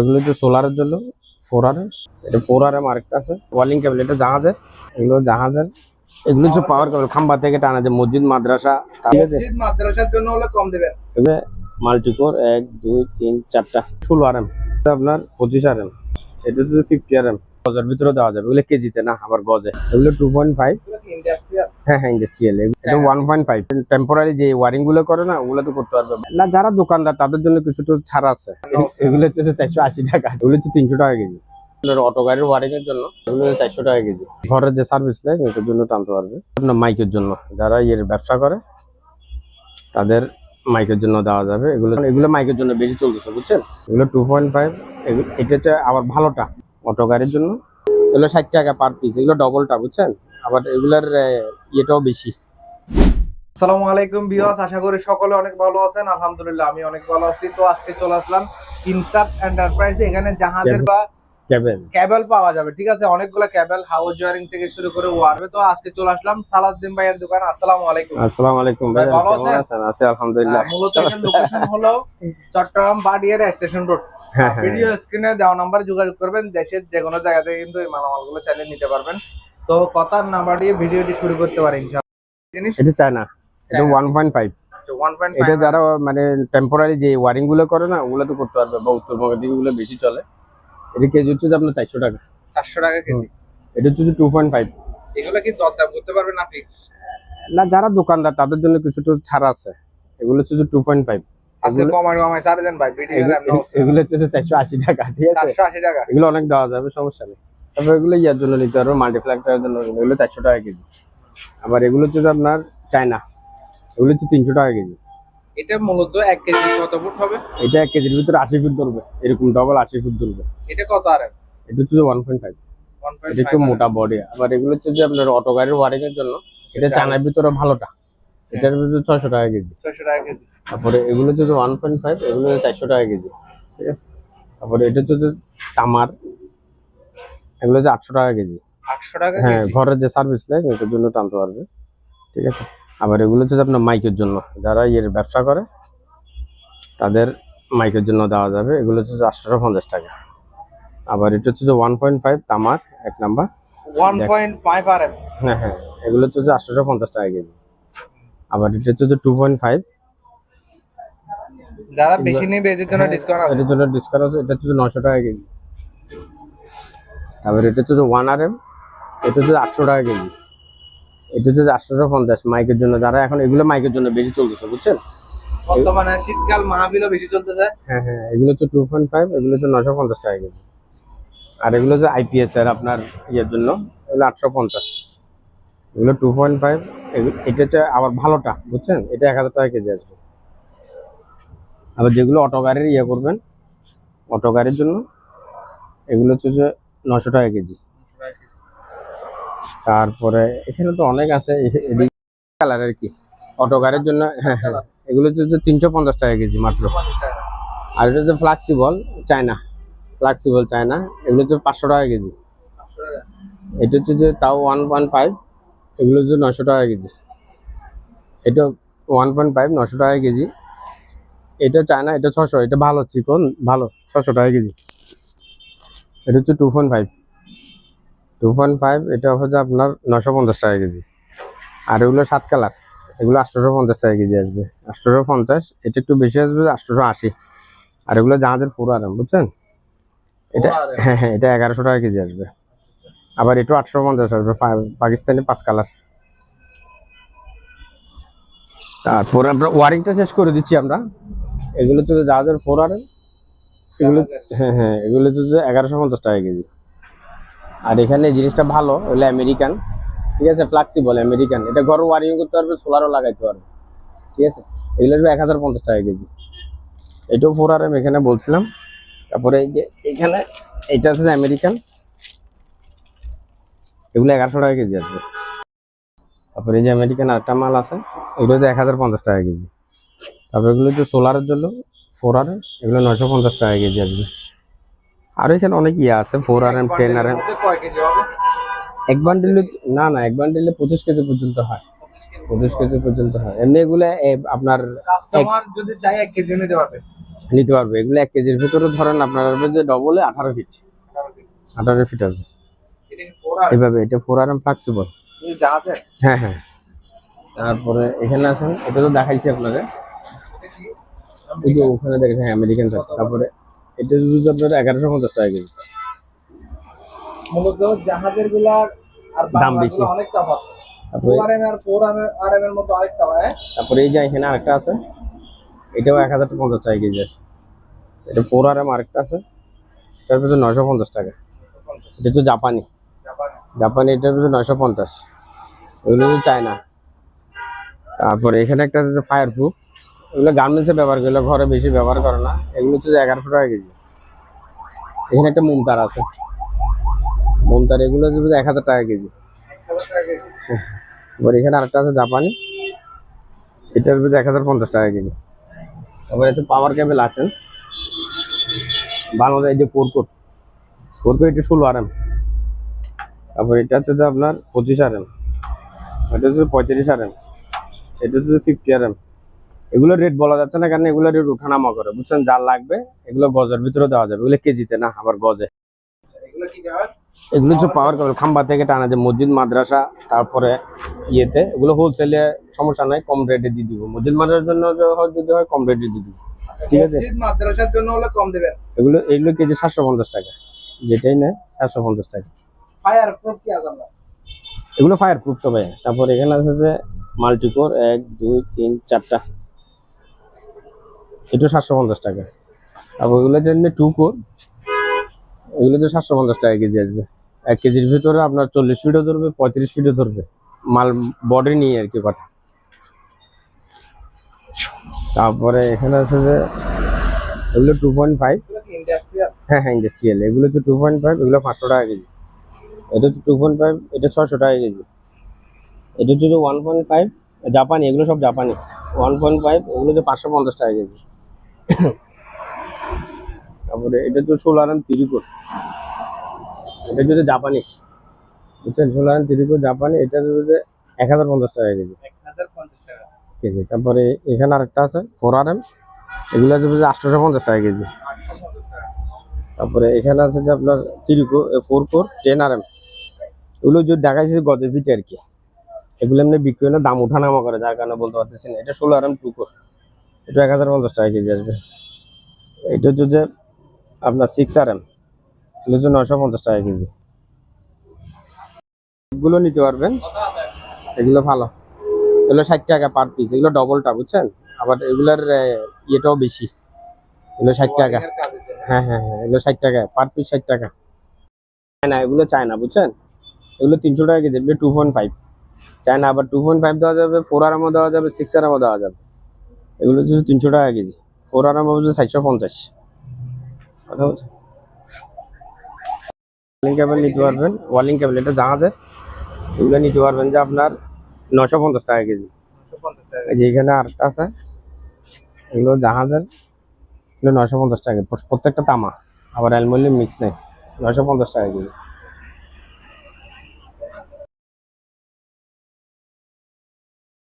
এগুলো হচ্ছে সোলারের জন্য 4R, এটা 4RM আরেকটা আছে ওয়ালিং কেবল, এটা জাহাজের, এগুলো জাহাজের, এগুলো হচ্ছে পাওয়ার কেবল খাম্বা থেকে টানা যায় মসজিদ মাদ্রাসা, ঠিক আছে। মসজিদ মাদ্রাসার জন্য হলে কম দিবেন। এগুলো মাল্টিকোর 1 2 3 4টা 16RM, আপনার 25RM, এটা হচ্ছে 50RM, গজের ভিতরে দেওয়া যাবে, এগুলো কেজিতে না আবার গজে। এগুলো 2.5, হ্যাঁ ইন্ডাস্ট্রিয়াল, এটা 1.5। টেম্পোরারি যে ওয়ারিং গুলো করে না, ওগুলো তো করতে পারবে না যারা দোকানদার, তাদের জন্য কিছু তো ছাড় আছে। এগুলো হচ্ছে 480 টাকা, এগুলো হচ্ছে 300 টাকা কেজি। অটো গাড়ির ওয়ারিং এর জন্য এগুলো 400 টাকা কেজি। ঘরের যে সার্ভিস নেয় এটার জন্য টানতে পারবে। আপনার মাইকের জন্য যারা এর ব্যবসা করে তাদের মাইকের জন্য দেওয়া যাবে। এগুলো মাইকের জন্য বেশি চলতেছে, বুঝছেন। এগুলো 2.5, এটা আবার ভালোটা অটো গাড়ির জন্য, এগুলো 60 টাকা পার পিস, এগুলো ডবলটা, বুঝছেন। আবার এগুলার ইয়েটাও বেশি। আসসালামু আলাইকুম ভিউয়ার্স, আশা করি সকলে অনেক ভালো আছেন। আলহামদুলিল্লাহ আমি অনেক ভালো আছি। তো আজকে চলে আসলাম ইনসাফ এন্টারপ্রাইজে। এখানে জাহাজের বা কেবল পাওয়া যাবে, ঠিক আছে। অনেকগুলো কেবল, হাউস ওয়ারিং থেকে শুরু করে ওয়ারবে। তো আজকে চলে আসলাম সালাউদ্দিন ভাইয়ের দোকান। আসসালামু আলাইকুম। আসসালামু আলাইকুম ভাই, ভালো কেমন আছেন? আছি আলহামদুলিল্লাহ। মূলত এখানে লোকেশন হলো চট্টগ্রাম বাডিয়ার স্টেশন রোড। ভিডিও স্ক্রিনে দেওয়া নাম্বারে যোগাযোগ করবেন। দেশের যে কোনো জায়গা থেকে কিন্তু এই মালামালগুলো চাইলে নিতে পারবেন। তো কথার নাম্বার দিয়ে ভিডিওটি শুরু করতে পারি ইনশাআল্লাহ। এটা চায়না, এটা 1.5। এটা যারা মানে টেম্পোরারি যে ওয়ারিং গুলো করে না, ওগুলো তো করতে পারবে, বা উত্তরবঙ্গের দিকে গুলো বেশি চলে। এটা কেজি হচ্ছে আপনার 400 টাকা। 400 টাকা কেজি। এটা হচ্ছে 2.5। এগুলো কি দরদাম করতে পারবে না ফিক্স? না, যারা দোকানদার তাদের জন্য কিছু তো ছাড় আছে। এগুলো হচ্ছে 2.5। আজকে কমাই ছাড় দেন ভাই। ভিডিও এগুলো হচ্ছে 480 টাকা, ঠিক আছে। 480 টাকা, এগুলো অনেক দেওয়া যাবে, সমস্যা নেই। তারপর এগুলো ইয়ার জন্য নিতে পারবে, মাল্টিপ্লাক্টারের জন্য। এগুলো 400 টাকা কেজি। আবার এগুলো হচ্ছে আপনার চায়না, এগুলো হচ্ছে 300 টাকা কেজি। এটা মূলত 1 কেজি কত ফুট হবে? এটা 1 কেজির ভিতরে 80 ফুট ধরবে, এরকম ডবল 80 ফুট ধরবে। এটা কত আর? এটা হচ্ছে 1.5। এটা একটু মোটা বডি। আবার এগুলো হচ্ছে যে আপনার অটো গাড়ির ওয়ারিং এর জন্য, এটা চায়নার ভিতরে ভালোটা, এটার ভিতরে 600 টাকা কেজি। 600 টাকা কেজি। তারপরে এগুলো হচ্ছে 1.5, এগুলো 400 টাকা কেজি, ঠিক আছে। তারপরে এটা হচ্ছে তামার, এগুলো হচ্ছে 800 টাকা কেজি। 800 টাকা কেজি। হ্যাঁ, ঘরের যে সার্ভিস নেয় এটার জন্য টানতে পারবে, ঠিক আছে। আবার এগুলো হচ্ছে আপনার মাইকের জন্য, যারা এর ব্যবসা করে তাদের মাইকের জন্য দেওয়া যাবে। এগুলো হচ্ছে 850 টাকা। আবার এটা হচ্ছে 1.5 তামার 1 নাম্বার, 1.5 আরএম। হ্যাঁ, এগুলো হচ্ছে 850 টাকা কেজি। আবার এটা হচ্ছে 2.5, যারা বেশি নেবে এদের জন্য ডিসকাউন্ট আছে। এটার জন্য ডিসকাউন্ট আছে। এটা হচ্ছে 900 টাকা কেজি। আবার এটা হচ্ছে 1RM, এটা হচ্ছে 800 টাকা কেজি। এটা হচ্ছে 850 মাইকের জন্য, যারা এখন এগুলো মাইকের জন্য বেশি চলতেছে, বুঝছেন। বর্তমানে শীতকাল মাহফিলও বেশি চলতেছে। হ্যাঁ, এগুলো হচ্ছে 2.5, এগুলো হচ্ছে 950 টাকা কেজি। আর এগুলো হচ্ছে IPS এর আপনার ইয়ের জন্য, এগুলো 850। এগুলো 2.5, এটা হচ্ছে আবার ভালোটা, বুঝছেন। এটা 1000 টাকা কেজি আসবে। আবার যেগুলো অটো গাড়ির ইয়ে করবেন, অটো গাড়ির জন্য, এগুলো হচ্ছে যে 900 টাকা কেজি। তারপরে এখানে তো অনেক আছে, এদিকে কালার আর কি অটো গাড়ির জন্য। হ্যাঁ, এগুলো হচ্ছে 350 টাকা কেজি মাত্র। আর এটা হচ্ছে ফ্লেক্সিবল চায়না, ফ্লেক্সিবল চায়না, এগুলো হচ্ছে 500 টাকা কেজি। এটা হচ্ছে যে তাও 1.5, এগুলো হচ্ছে 900 টাকা কেজি। এটা 1.5 900 টাকা কেজি। এটা চায়না, এটা 600, এটা ভালো চিকন ভালো, 600 টাকা কেজি। এটা হচ্ছে 2.5, এটা হচ্ছে আপনার 950 টাকা কেজি। আর এগুলো 7 কালার, এগুলো 850 টাকা কেজি আসবে। 850, এটা একটু বেশি আসবে 880। আর এগুলো জাহাজের 4RM, বুঝছেন। এটা হ্যাঁ, এটা 1100 টাকা কেজি আসবে। আবার এটা 850 আসবে, পাকিস্তানি 5 কালার। তারপরে আমরা ওয়ারিংটা শেষ করে দিচ্ছি আমরা। এগুলো হচ্ছে জাহাজের 4RM, এগুলো এগুলো হচ্ছে 1150 টাকা কেজি। আর এখানে জিনিসটা ভালো হলে আমেরিকান, ঠিক আছে, ফ্লেক্সিবল আমেরিকান। এটা ঘরে ওয়ারিং করতে পারবে, সোলারও লাগাইতে পারবে, ঠিক আছে। এগুলো আসবে 1050 টাকা কেজি। এটাও 4RM এখানে বলছিলাম। তারপরে এই যে এখানে এটা হচ্ছে আমেরিকান, এগুলো 1100 টাকা কেজি আসবে। তারপরে এই যে আমেরিকান আরেকটা মাল আছে, এগুলো হচ্ছে 1050 টাকা কেজি। তারপরে এগুলো হচ্ছে সোলারের জন্য 4RM, এগুলো 950 টাকা কেজি আসবে। আর এখানে অনেক ইয়ে আছে, 4RM 10RM। এক বান্ডিলে না, এক বান্ডিলে 25 কেজি পর্যন্ত হয়, 25 কেজি পর্যন্ত হয়। এমনি এগুলো আপনার কাস্টমার যদি চায় 1 কেজি নিতে পারবে। নিতে পারবে। এগুলো 1 কেজির ভিতরে ধরেন আপনার আসবে যে ডবলে 18 ফিট, 18 ফিট আসবে এটা কি 4 আর এভাবে। এটা 4RM ফ্লেক্সিবল। জাহাজের? হ্যাঁ হ্যাঁ। তারপরে এখানে আসেন, এটা তো দেখাইছি আপনাদের, এই যে ওখানে দেখেন আমেরিকান সাইজ। তারপরে এটা যদি আপনার 1150 টাকা কেজি। মূলত জাহাজের গুলা আর দাম বাংলা বেশি। গুলা অনেক তফাৎ। তারপরে 4RM আর 4RM এর মধ্যে অনেক তফাৎ। তারপরে এই যে এখানে আরেকটা আছে, এটাও 1050 টাকা কেজি আছে। এটা 4RM আরেকটা আছে, এটার পিছনে 950 টাকা। এটা তো জাপানি, জাপানি এটার পিছনে 950। এগুলো তো চায়না। তারপরে এখানে একটা আছে ফায়ার প্রুফ, এগুলো গার্মেন্টসে ব্যবহার করে, এগুলো ঘরে বেশি ব্যবহার করে না। এগুলো হচ্ছে 1100 টাকা কেজি। এখানে একটা মোমতার আছে, মোমতার, এগুলো হচ্ছে 1000 টাকা কেজি। এবার এখানে আরেকটা আছে জাপানি, এটার পিছনে 1050 টাকা কেজি। তারপরে একটু পাওয়ার কেবল আছে বাংলাদেশ, এই যে 4 কোর এটা 16RM। তারপর এটা হচ্ছে যে আপনার 25RM, এটা হচ্ছে 35RM, এটা হচ্ছে 50RM। এগুলো রেট বলা যাচ্ছে না, কারণ এগুলো রেট উঠানামা করে, বুঝছেন। যার লাগবে এগুলো গজের ভিতরে দেওয়া যাবে, এগুলো কেজিতে না, আবার গজে। এগুলো কি জাহাজ? এগুলো হচ্ছে পাওয়ার কেবল, খাম্বা থেকে টানা যায়, মসজিদ মাদ্রাসা, তারপরে ইয়েতে। এগুলো হোলসেলে সমস্যা নাই, কম রেটে দিয়ে দিব। মসজিদ মাদ্রাসার জন্য যদি হয় কম রেটে দিয়ে দিব, ঠিক আছে। মসজিদ মাদ্রাসার জন্য হলে কম দিবেন। এগুলো কেজি 750 টাকা, যেটাই নেয় 750 টাকা। ফায়ার প্রুফ কি আছে আপনার? এগুলো ফায়ার প্রুফ তো ভাই। তারপর এখানে আছে যে মাল্টিকোর 1 2 3 4টা, এটা 750 টাকা। তারপর এগুলো যে 2 কোর, এগুলো তো 750 টাকা কেজি আসবে। 1 কেজির ভিতরে আপনার 40 ফিটও ধরবে, 35 ফিটও ধরবে, মাল বডি নিয়ে আর কি কথা। তারপরে এখানে আছে যে এগুলো 2.5। এগুলো কি ইন্ডাস্ট্রিয়াল? হ্যাঁ হ্যাঁ, ইন্ডাস্ট্রিয়াল। এগুলো তো 2.5, এগুলো 500 টাকা কেজি। এটা তো 2.5, এটা 600 টাকা কেজি। এটা হচ্ছে 1.5 জাপানি, এগুলো সব জাপানি। 1.5 এগুলো তো 550 টাকা কেজি। তারপরে এটা তো 16RM 3 কোর, এটা যদি জাপানি, বুঝছেন। 16RM 3 কোর জাপানি, এটা যদি 1050 টাকা কেজি। 1050 টাকা কেজি। তারপরে এখানে আরেকটা আছে 4RM, এগুলো আছে 850 টাকা কেজি। 850 টাকা। তারপরে এখানে আছে যে আপনার 3 কোর 4 কোর 10RM, এগুলো যদি দেখাইছি গজের পিঠে আর কি। এগুলো এমনি বিক্রি হয় না, দাম উঠানামা করে, যার কারণে বলতে পারতেছি না। এটা 16RM 2 কোর, এটা 1050 টাকা কেজি আসবে। এটা হচ্ছে যে আপনার 6RM, এগুলো হচ্ছে 950 টাকা কেজি। এগুলো নিতে পারবেন, এগুলো ভালো। এগুলো 60 টাকা পার পিস, এগুলো ডবলটা, বুঝছেন। আবার এগুলার ইয়েটাও বেশি, এগুলো 60 টাকা। ওয়ারিং এর কাজের জন্য। হ্যাঁ হ্যাঁ হ্যাঁ, এগুলো 60 টাকা পার পিস, 60 টাকা। চায়না, এগুলো চায়না, বুঝছেন। এগুলো 300 টাকা কেজি, এগুলো 2.5 চায়না। আবার 2.5 দেওয়া যাবে, 4RM দেওয়া যাবে, 6RM দেওয়া যাবে। এগুলো হচ্ছে 300 টাকা কেজি। 4RM হচ্ছে 450। কথা বলছে। ওয়ালিং কেবল নিতে পারবেন, ওয়ালিং কেবল, এটা জাহাজের। এগুলো নিতে পারবেন যে আপনার 950 টাকা কেজি। 950 টাকা। এই যে এখানে আরেকটা আছে, এগুলো জাহাজের, এগুলো 950 টাকা, প্রত্যেকটা তামা, আবার অ্যালুমিনিয়াম মিক্স নেই, 950 টাকা কেজি।